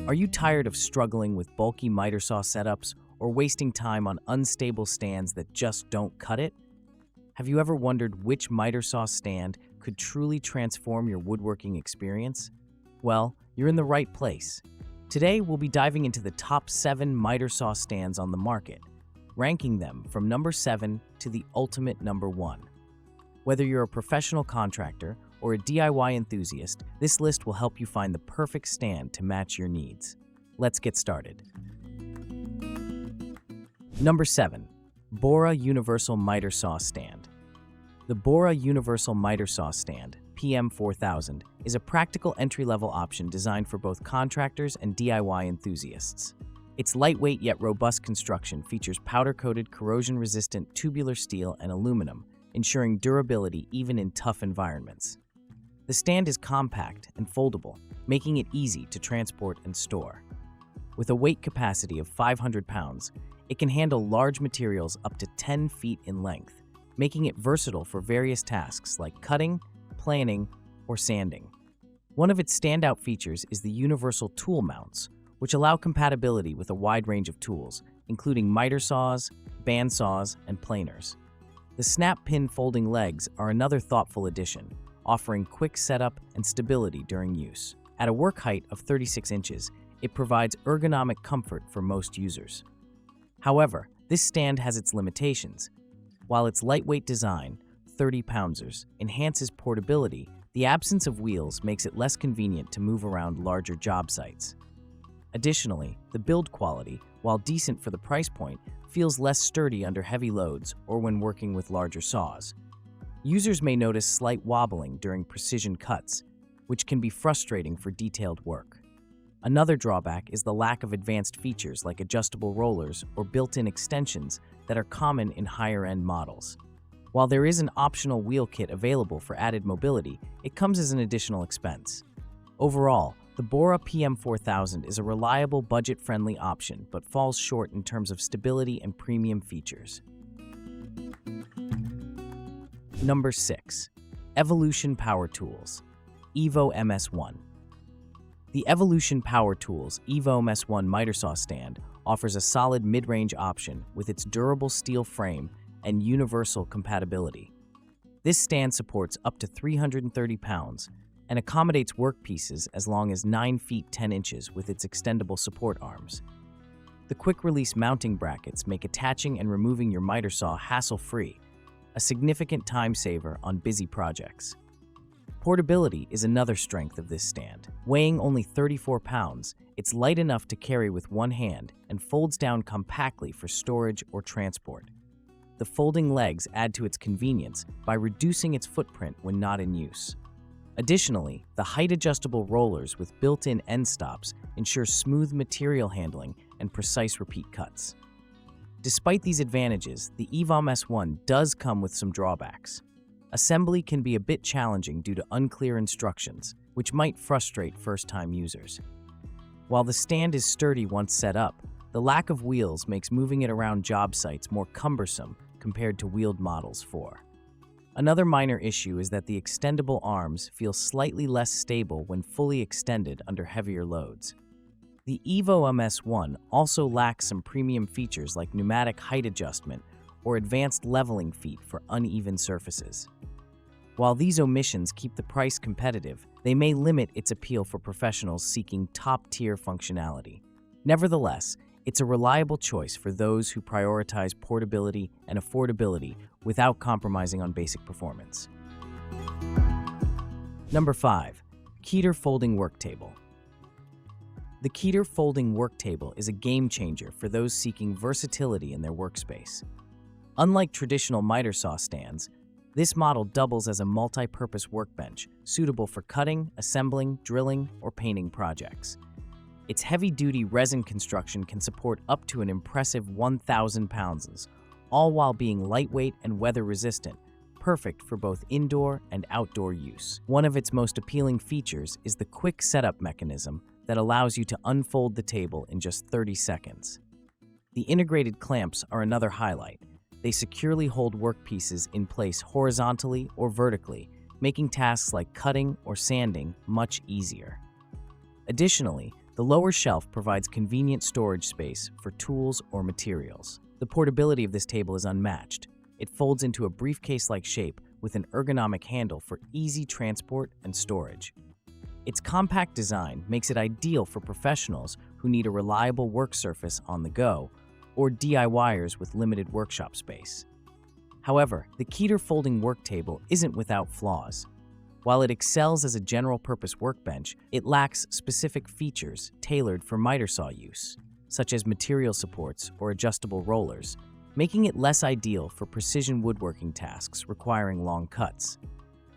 Are you tired of struggling with bulky miter saw setups or wasting time on unstable stands that just don't cut it? Have you ever wondered which miter saw stand could truly transform your woodworking experience? Well, you're in the right place. Today, we'll be diving into the top 7 miter saw stands on the market, ranking them from number 7 to the ultimate number 1. Whether you're a professional contractor or a DIY enthusiast, this list will help you find the perfect stand to match your needs. Let's get started. Number 7. BORA Universal Miter Saw Stand. The BORA Universal Miter Saw Stand, PM4000, is a practical entry-level option designed for both contractors and DIY enthusiasts. Its lightweight yet robust construction features powder-coated corrosion-resistant tubular steel and aluminum, ensuring durability even in tough environments. The stand is compact and foldable, making it easy to transport and store. With a weight capacity of 500 pounds, it can handle large materials up to 10 feet in length, making it versatile for various tasks like cutting, planing, or sanding. One of its standout features is the universal tool mounts, which allow compatibility with a wide range of tools, including miter saws, band saws, and planers. The snap-pin folding legs are another thoughtful addition, offering quick setup and stability during use. At a work height of 36 inches, it provides ergonomic comfort for most users. However, this stand has its limitations. While its lightweight design, 30-pounders, enhances portability, the absence of wheels makes it less convenient to move around larger job sites. Additionally, the build quality, while decent for the price point, feels less sturdy under heavy loads or when working with larger saws. Users may notice slight wobbling during precision cuts, which can be frustrating for detailed work. Another drawback is the lack of advanced features like adjustable rollers or built-in extensions that are common in higher-end models. While there is an optional wheel kit available for added mobility, it comes as an additional expense. Overall, the BORA PM4000 is a reliable, budget-friendly option but falls short in terms of stability and premium features. Number 6. Evolution Power Tools Evo MS1. The Evolution Power Tools Evo MS1 miter saw stand offers a solid mid-range option with its durable steel frame and universal compatibility. This stand supports up to 330 pounds and accommodates workpieces as long as 9 feet 10 inches with its extendable support arms. The quick-release mounting brackets make attaching and removing your miter saw hassle-free, a significant time saver on busy projects. Portability is another strength of this stand. Weighing only 34 pounds, it's light enough to carry with one hand and folds down compactly for storage or transport. The folding legs add to its convenience by reducing its footprint when not in use. Additionally, the height-adjustable rollers with built-in end stops ensure smooth material handling and precise repeat cuts. Despite these advantages, the Evo MS1 does come with some drawbacks. Assembly can be a bit challenging due to unclear instructions, which might frustrate first-time users. While the stand is sturdy once set up, the lack of wheels makes moving it around job sites more cumbersome compared to wheeled models 4. Another minor issue is that the extendable arms feel slightly less stable when fully extended under heavier loads. The Evo MS1 also lacks some premium features like pneumatic height adjustment or advanced leveling feet for uneven surfaces. While these omissions keep the price competitive, they may limit its appeal for professionals seeking top-tier functionality. Nevertheless, it's a reliable choice for those who prioritize portability and affordability without compromising on basic performance. Number 5. Keter Folding Work Table. The Keter Folding Work Table is a game-changer for those seeking versatility in their workspace. Unlike traditional miter saw stands, this model doubles as a multi-purpose workbench suitable for cutting, assembling, drilling, or painting projects. Its heavy-duty resin construction can support up to an impressive 1,000 pounds, all while being lightweight and weather-resistant, perfect for both indoor and outdoor use. One of its most appealing features is the quick setup mechanism that allows you to unfold the table in just 30 seconds. The integrated clamps are another highlight. They securely hold workpieces in place horizontally or vertically, making tasks like cutting or sanding much easier. Additionally, The lower shelf provides convenient storage space for tools or materials. The portability of this table is unmatched. It folds into a briefcase-like shape with an ergonomic handle for easy transport and storage. Its compact design makes it ideal for professionals who need a reliable work surface on the go or DIYers with limited workshop space. However, the Keter folding work table isn't without flaws. While it excels as a general-purpose workbench, it lacks specific features tailored for miter saw use, such as material supports or adjustable rollers, making it less ideal for precision woodworking tasks requiring long cuts.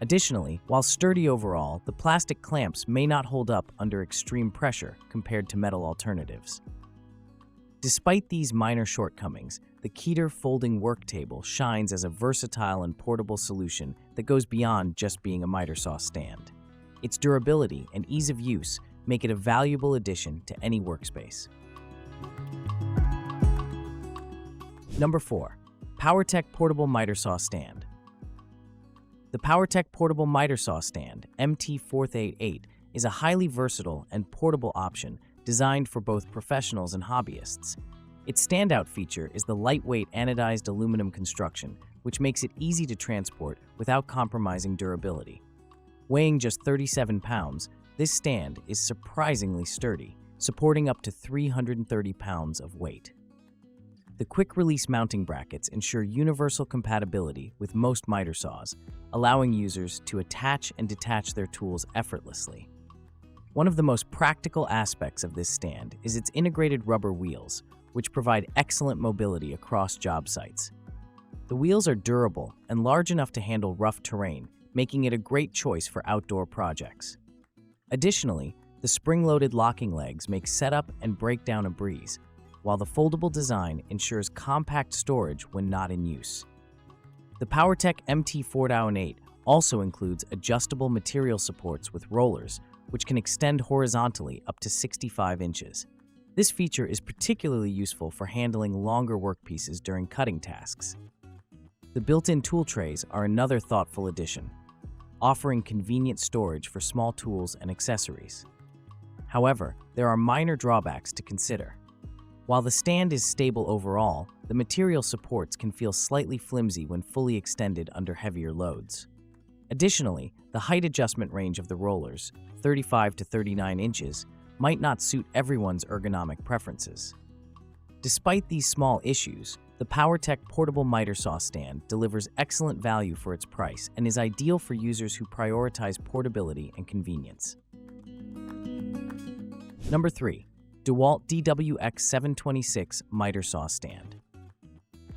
Additionally, while sturdy overall, the plastic clamps may not hold up under extreme pressure compared to metal alternatives. Despite these minor shortcomings, the Keter folding work table shines as a versatile and portable solution that goes beyond just being a miter saw stand. Its durability and ease of use make it a valuable addition to any workspace. Number 4. POWERTEC Portable Miter Saw Stand. The POWERTEC Portable Miter Saw Stand, MT488, is a highly versatile and portable option designed for both professionals and hobbyists. Its standout feature is the lightweight anodized aluminum construction, which makes it easy to transport without compromising durability. Weighing just 37 pounds, this stand is surprisingly sturdy, supporting up to 330 pounds of weight. The quick-release mounting brackets ensure universal compatibility with most miter saws, allowing users to attach and detach their tools effortlessly. One of the most practical aspects of this stand is its integrated rubber wheels, which provide excellent mobility across job sites. The wheels are durable and large enough to handle rough terrain, making it a great choice for outdoor projects. Additionally, the spring-loaded locking legs make setup and breakdown a breeze, while the foldable design ensures compact storage when not in use. The POWERTEC MT488 also includes adjustable material supports with rollers, which can extend horizontally up to 65 inches. This feature is particularly useful for handling longer workpieces during cutting tasks. The built-in tool trays are another thoughtful addition, offering convenient storage for small tools and accessories. However, there are minor drawbacks to consider. While the stand is stable overall, the material supports can feel slightly flimsy when fully extended under heavier loads. Additionally, the height adjustment range of the rollers, 35 to 39 inches, might not suit everyone's ergonomic preferences. Despite these small issues, the POWERTEC Portable Miter Saw Stand delivers excellent value for its price and is ideal for users who prioritize portability and convenience. Number 3. DeWalt DWX726 Miter Saw Stand.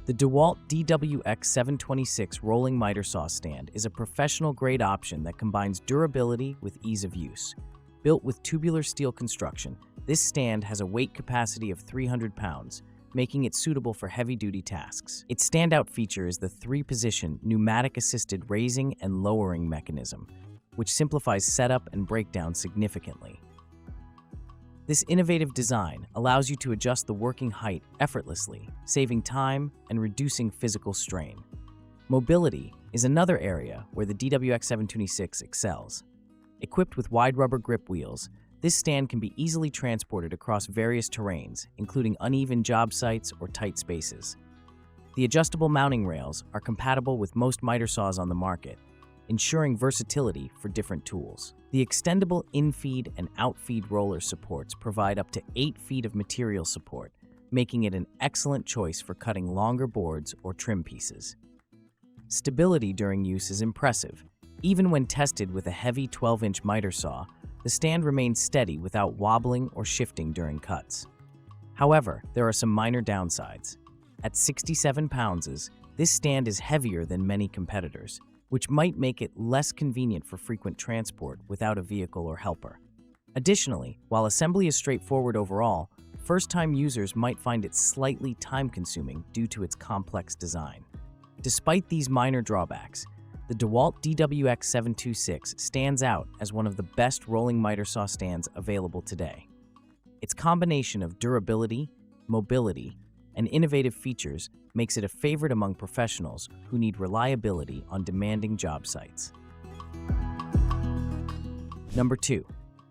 The DeWalt DWX726 rolling miter saw stand is a professional-grade option that combines durability with ease of use. Built with tubular steel construction, this stand has a weight capacity of 300 pounds, making it suitable for heavy-duty tasks. Its standout feature is the 3-position pneumatic-assisted raising and lowering mechanism, which simplifies setup and breakdown significantly. This innovative design allows you to adjust the working height effortlessly, saving time and reducing physical strain. Mobility is another area where the DWX726 excels. Equipped with wide rubber grip wheels, this stand can be easily transported across various terrains, including uneven job sites or tight spaces. The adjustable mounting rails are compatible with most miter saws on the market, ensuring versatility for different tools. The extendable in-feed and out-feed roller supports provide up to 8 feet of material support, making it an excellent choice for cutting longer boards or trim pieces. Stability during use is impressive. Even when tested with a heavy 12-inch miter saw, the stand remains steady without wobbling or shifting during cuts. However, there are some minor downsides. At 67 pounds, this stand is heavier than many competitors, which might make it less convenient for frequent transport without a vehicle or helper. Additionally, while assembly is straightforward overall, first-time users might find it slightly time-consuming due to its complex design. Despite these minor drawbacks, the DeWalt DWX726 stands out as one of the best rolling miter saw stands available today. Its combination of durability, mobility, and innovative features makes it a favorite among professionals who need reliability on demanding job sites. Number 2.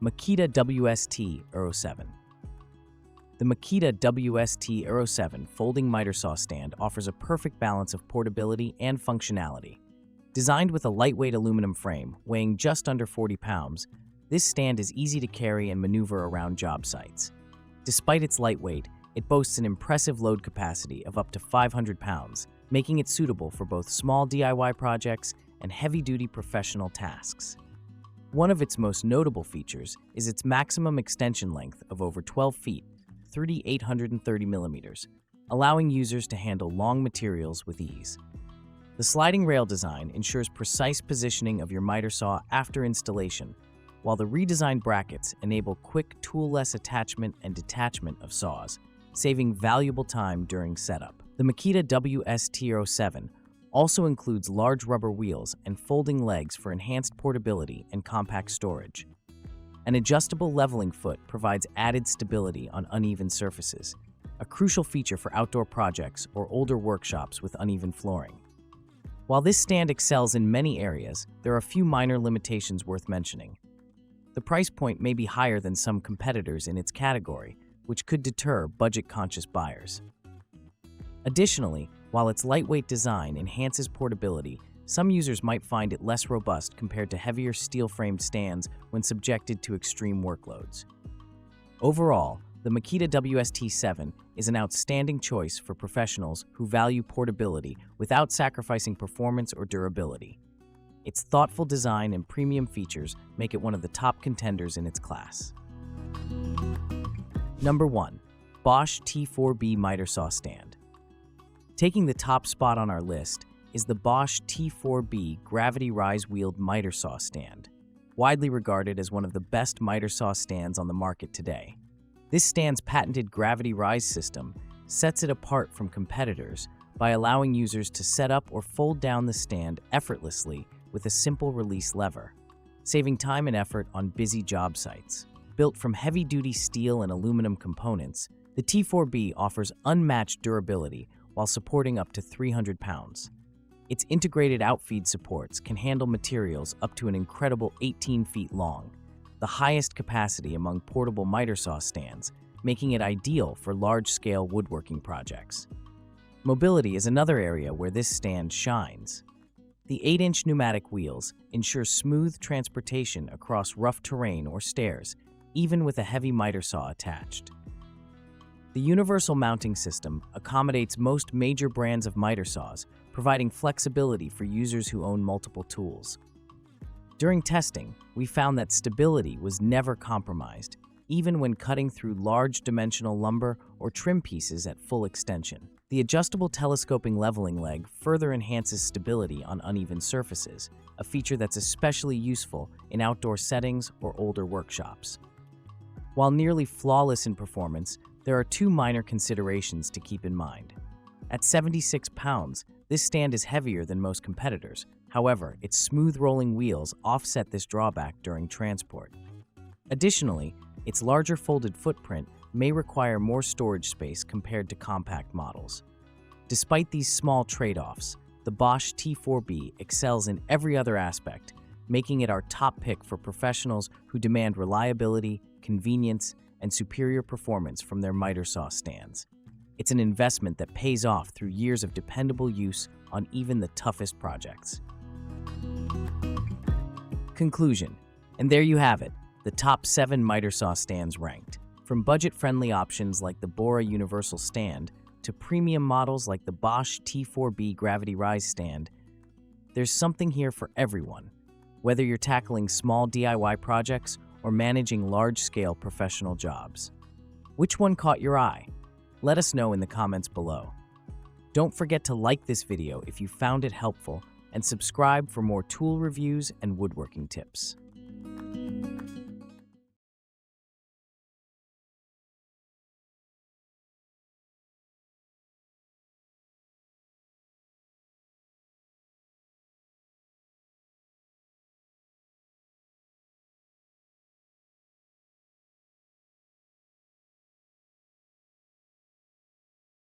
Makita WST07. The Makita WST07 folding miter saw stand offers a perfect balance of portability and functionality. Designed with a lightweight aluminum frame weighing just under 40 pounds, this stand is easy to carry and maneuver around job sites. Despite its lightweight, it boasts an impressive load capacity of up to 500 pounds, making it suitable for both small DIY projects and heavy-duty professional tasks. One of its most notable features is its maximum extension length of over 12 feet, 3,830 millimeters, allowing users to handle long materials with ease. The sliding rail design ensures precise positioning of your miter saw after installation, while the redesigned brackets enable quick tool-less attachment and detachment of saws, saving valuable time during setup. The Makita WST07 also includes large rubber wheels and folding legs for enhanced portability and compact storage. An adjustable leveling foot provides added stability on uneven surfaces, a crucial feature for outdoor projects or older workshops with uneven flooring. While this stand excels in many areas, there are a few minor limitations worth mentioning. The price point may be higher than some competitors in its category, which could deter budget-conscious buyers. Additionally, while its lightweight design enhances portability, some users might find it less robust compared to heavier steel-framed stands when subjected to extreme workloads. Overall, the Makita WST07 is an outstanding choice for professionals who value portability without sacrificing performance or durability. Its thoughtful design and premium features make it one of the top contenders in its class. Number 1. Bosch T4B Miter Saw Stand. Taking the top spot on our list is the Bosch T4B Gravity Rise-Wheeled Miter Saw Stand, widely regarded as one of the best miter saw stands on the market today. This stand's patented gravity rise system sets it apart from competitors by allowing users to set up or fold down the stand effortlessly with a simple release lever, saving time and effort on busy job sites. Built from heavy-duty steel and aluminum components, the T4B offers unmatched durability while supporting up to 300 pounds. Its integrated outfeed supports can handle materials up to an incredible 18 feet long, the highest capacity among portable miter saw stands, making it ideal for large-scale woodworking projects. Mobility is another area where this stand shines. The 8-inch pneumatic wheels ensure smooth transportation across rough terrain or stairs, even with a heavy miter saw attached. The universal mounting system accommodates most major brands of miter saws, providing flexibility for users who own multiple tools. During testing, we found that stability was never compromised, even when cutting through large dimensional lumber or trim pieces at full extension. The adjustable telescoping leveling leg further enhances stability on uneven surfaces, a feature that's especially useful in outdoor settings or older workshops. While nearly flawless in performance, there are two minor considerations to keep in mind. At 76 pounds, this stand is heavier than most competitors. However, its smooth rolling wheels offset this drawback during transport. Additionally, its larger folded footprint may require more storage space compared to compact models. Despite these small trade-offs, the Bosch T4B excels in every other aspect, making it our top pick for professionals who demand reliability, convenience, and superior performance from their miter saw stands. It's an investment that pays off through years of dependable use on even the toughest projects. Conclusion. And there you have it, the top 7 miter saw stands ranked. From budget-friendly options like the BORA Universal Stand to premium models like the Bosch T4B Gravity Rise Stand, there's something here for everyone. Whether you're tackling small DIY projects or managing large-scale professional jobs. Which one caught your eye? Let us know in the comments below. Don't forget to like this video if you found it helpful and subscribe for more tool reviews and woodworking tips.